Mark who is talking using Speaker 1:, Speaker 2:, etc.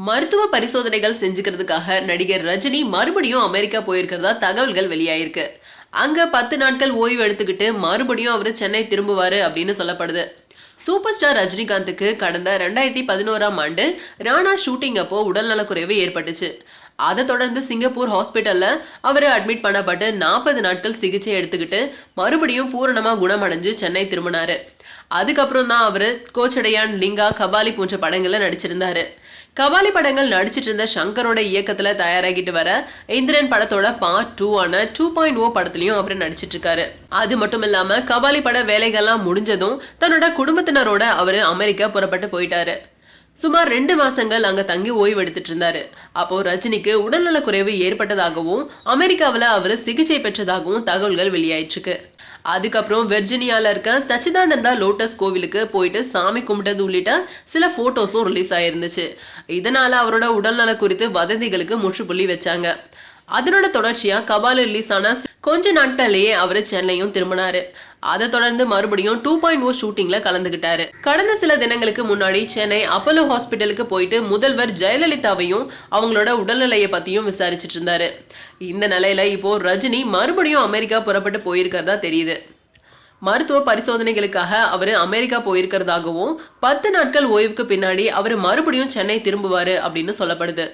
Speaker 1: மருத்துவ பரிசோதனைகள் செஞ்சுக்கிறதுக்காக நடிகர் ரஜினி மறுபடியும் அமெரிக்கா போயிருக்கிறதா தகவல்கள் வெளியாயிருக்கு. அங்க 10 நாட்கள் ஓய்வு எடுத்துக்கிட்டு மறுபடியும் அவரு சென்னை திரும்புவாரு அப்படின்னு சொல்லப்படுது. சூப்பர் ஸ்டார் ரஜினிகாந்துக்கு கடந்த 2011ஆம் ஆண்டு ராணா ஷூட்டிங் அப்போ உடல்நலக்குறைவு ஏற்பட்டுச்சு. அதை தொடர்ந்து சிங்கப்பூர் ஹாஸ்பிட்டல்ல அவரு அட்மிட் பண்ணப்பட்டு 40 நாட்கள் சிகிச்சை எடுத்துக்கிட்டு மறுபடியும் பூரணமா குணமடைஞ்சு சென்னை திரும்பினாரு. அதுக்கப்புறம் தான் அவரு கோச்சடையான், லிங்கா, கபாலி போன்ற படங்கள்ல நடிச்சிருந்தாரு. கபாலி படங்கள் நடிச்சிட்டு இருந்த சங்கரோட இயக்கத்துல தயாராகிட்டு வர இந்திரன் படத்தோட பார்ட் 2 ஆன 2.0 படத்துலயும் அவர் நடிச்சிட்டு இருக்காரு. அது மட்டும் இல்லாம கபாலி பட வேலைகள்லாம் முடிஞ்சதும் தன்னோட குடும்பத்தினரோட அவரு அமெரிக்கா புறப்பட்டு போயிட்டாரு. சுமார் 2 மாசங்கள் அங்க தங்கி ஓய்வு எடுத்துட்டு இருந்தாரு. அப்போ ரஜினிக்கு உடல்நல குறைவு ஏற்பட்டதாகவும் அமெரிக்காவில அவரு சிகிச்சை பெற்றதாகவும் தகவல்கள் வெளியாயிருக்கு. அதுக்கப்புறம் வெர்ஜினியால இருக்க சச்சிதானந்தா லோட்டஸ் கோவிலுக்கு போயிட்டு சாமி கும்பிட்டது உள்ளிட்ட சில போட்டோஸும் ரிலீஸ் ஆயிருந்துச்சு. இதனால அவரோட உடல்நல குறித்து வதந்திகளுக்கு முற்றுப்புள்ளி வச்சாங்க. அதனோட தொடர்ச்சியா கபாலி ரிலீஸ் ஆன கொஞ்ச நாட்கள்லயே அவரு சென்னையும் திரும்பினாரு. அதை தொடர்ந்து மறுபடியும் 2.0 ஷூட்டிங்ல கலந்துகிட்டாரு. கடந்த சில தினங்களுக்கு முன்னாடி சென்னை அப்போலோ ஹாஸ்பிட்டலுக்கு போயிட்டு முதல்வர் ஜெயலலிதாவையும் அவங்களோட உடல்நிலையை பத்தியும் விசாரிச்சுட்டு இருந்தாரு. இந்த நிலையில இப்போ ரஜினி மறுபடியும் அமெரிக்கா புறப்பட்டு போயிருக்கிறதா தெரியுது. மருத்துவ பரிசோதனைகளுக்காக அவரு அமெரிக்கா போயிருக்கிறதாகவும் 10 நாட்கள் ஓய்வுக்கு பின்னாடி அவரு மறுபடியும் சென்னை திரும்புவாரு அப்படின்னு சொல்லப்படுது.